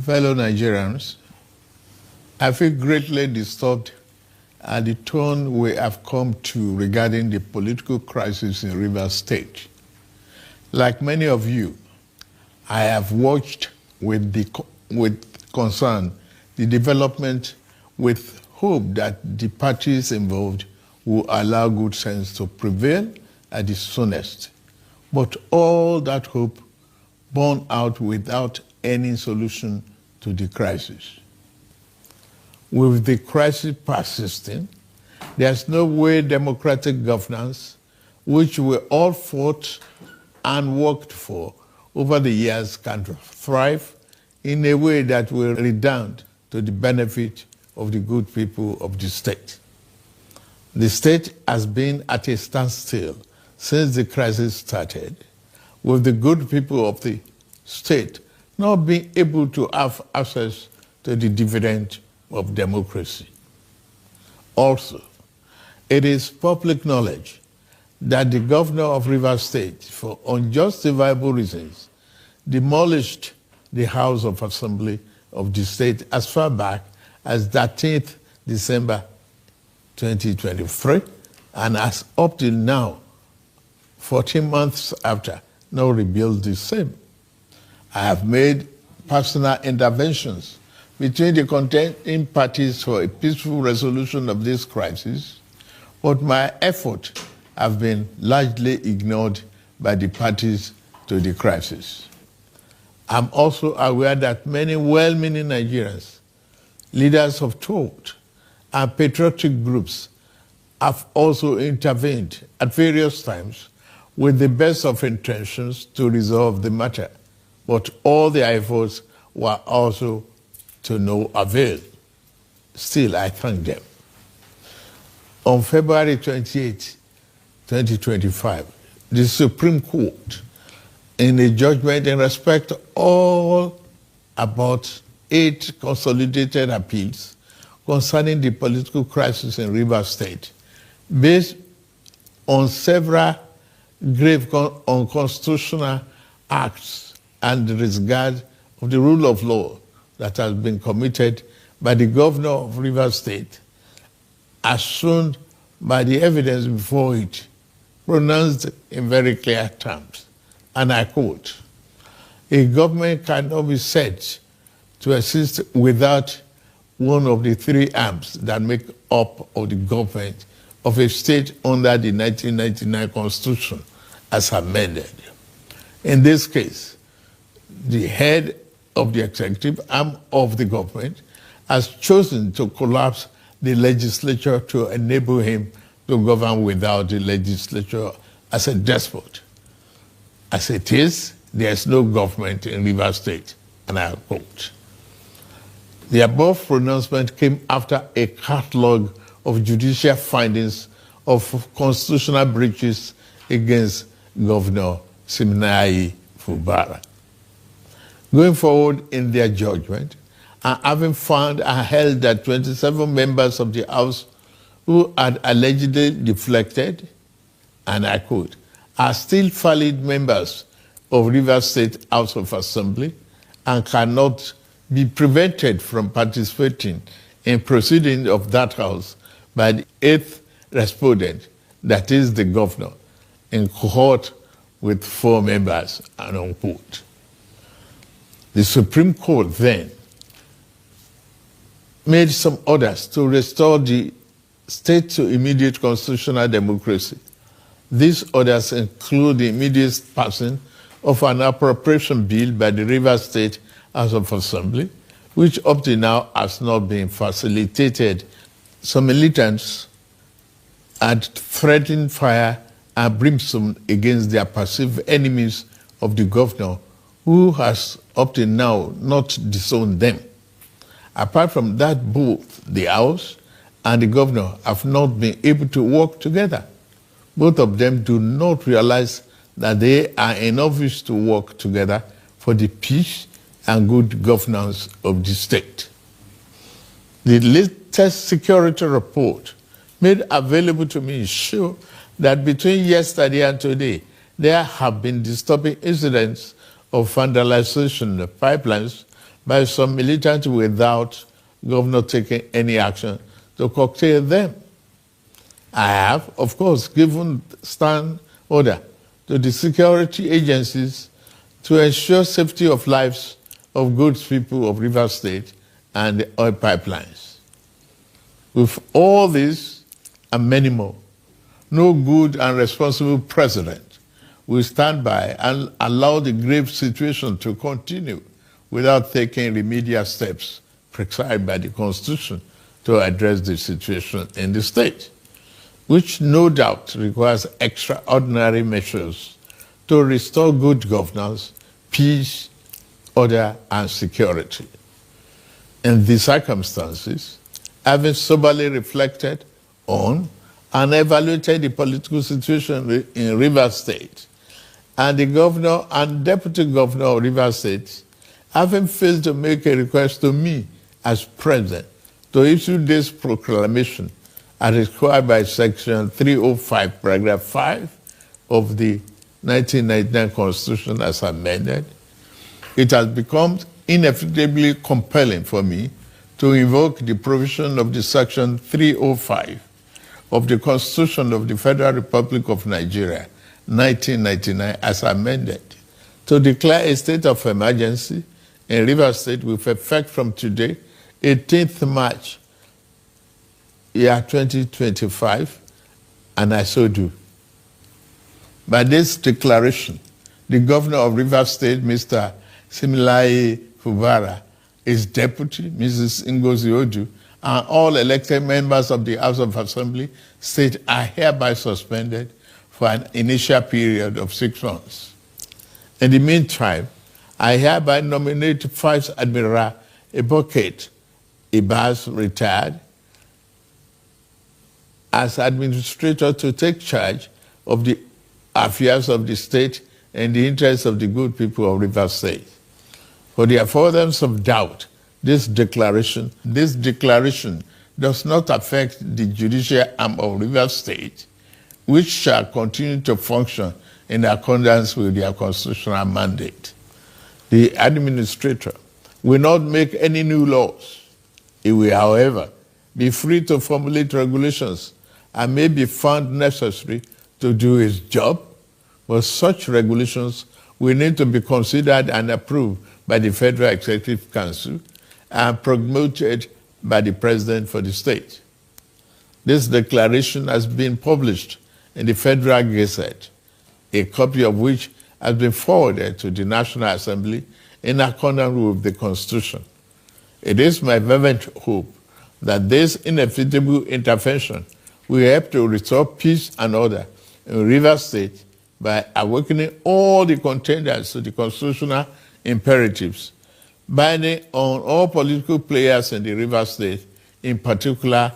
fellow Nigerians, I feel greatly disturbed at the tone we have come to regarding the political crisis in Rivers State. Like many of you, I have watched with concern the development with hope that the parties involved will allow good sense to prevail at the soonest. But all that hope borne out without any solution to the crisis. With the crisis persisting, there's no way democratic governance, which we all fought and worked for over the years, can thrive in a way that will redound to the benefit of the good people of the state. The state has been at a standstill since the crisis started, with the good people of the state not being able to have access to the dividend of democracy. Also, it is public knowledge that the governor of Rivers State, for unjustifiable reasons, demolished the House of Assembly of the state as far back as 13th December 2023, and as up till now, 14 months after, now rebuilt the same. I have made personal interventions between the contending parties for a peaceful resolution of this crisis, but my efforts have been largely ignored by the parties to the crisis. I'm also aware that many well-meaning Nigerians, leaders of thought, and patriotic groups have also intervened at various times with the best of intentions to resolve the matter, but all their efforts were also to no avail. Still, I thank them. On February 28, 2025, the Supreme Court, in a judgment in respect to all about 8 consolidated appeals concerning the political crisis in Rivers State, based on several grave unconstitutional acts and disregard of the rule of law that has been committed by the governor of Rivers State, as shown by the evidence before it, pronounced in very clear terms. And I quote, "A government cannot be said to exist without one of the 3 arms that make up of the government of a state under the 1999 Constitution as amended. In this case, the head of the executive arm of the government has chosen to collapse the legislature to enable him to govern without the legislature as a despot. As it is, there is no government in Rivers State," and I quote. The above pronouncement came after a catalogue of judicial findings of constitutional breaches against Governor Siminalayi Fubara. Going forward in their judgment, and having found and held that 27 members of the House who had allegedly deflected, and I quote, "are still valid members of Rivers State House of Assembly and cannot be prevented from participating in proceedings of that House by the 8th respondent, that is the governor, in cohort with 4 members," and unquote. The Supreme Court then made some orders to restore the state to immediate constitutional democracy. These orders include the immediate passing of an appropriation bill by the Rivers State House of Assembly, which up to now has not been facilitated. Some militants had threatened fire and brimstone against their perceived enemies of the governor, who has up to now not disowned them. Apart from that, both the House and the governor have not been able to work together. Both of them do not realize that they are in office to work together for the peace and good governance of the state. The latest security report made available to me show that between yesterday and today, there have been disturbing incidents of vandalization of pipelines by some militants without governor taking any action to curtail them. I have, of course, given stand order to the security agencies to ensure safety of lives of good people of Rivers State and the oil pipelines. With all this and many more, no good and responsible president will stand by and allow the grave situation to continue without taking remedial steps prescribed by the Constitution to address the situation in the state, which no doubt requires extraordinary measures to restore good governance, peace, order, and security. In these circumstances, having soberly reflected on and evaluated the political situation in Rivers State, and the governor and deputy governor of Rivers State, having failed to make a request to me as president to issue this proclamation as required by Section 305, Paragraph 5 of the 1999 Constitution as amended, it has become inevitably compelling for me to invoke the provision of the Section 305 of the Constitution of the Federal Republic of Nigeria, 1999, as amended, to declare a state of emergency in Rivers State with effect from today, 18th March, year 2025, and I so do. By this declaration, the governor of Rivers State, Mr. Similaye Fubara, his deputy, Mrs. Ngozi Odu, and all elected members of the House of Assembly state are hereby suspended for an initial period of 6 months. In the meantime, I hereby nominate Vice Admiral Eboket Ibas, retired, as administrator to take charge of the affairs of the state in the interests of the good people of Rivers State. For the avoidance of doubt, this declaration does not affect the judicial arm of Rivers State, which shall continue to function in accordance with their constitutional mandate. The administrator will not make any new laws. He will, however, be free to formulate regulations and may be found necessary to do his job, but such regulations will need to be considered and approved by the Federal Executive Council and promoted by the President for the state. This declaration has been published in the Federal Gazette, a copy of which has been forwarded to the National Assembly in accordance with the Constitution. It is my fervent hope that this inevitable intervention will help to restore peace and order in Rivers State by awakening all the contenders to the constitutional imperatives, binding on all political players in the Rivers State in particular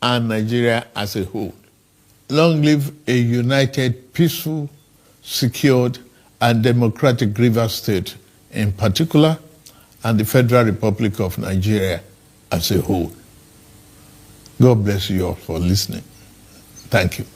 and Nigeria as a whole. Long live a united, peaceful, secured, and democratic Rivers State in particular, and the Federal Republic of Nigeria as a whole. God bless you all for listening. Thank you.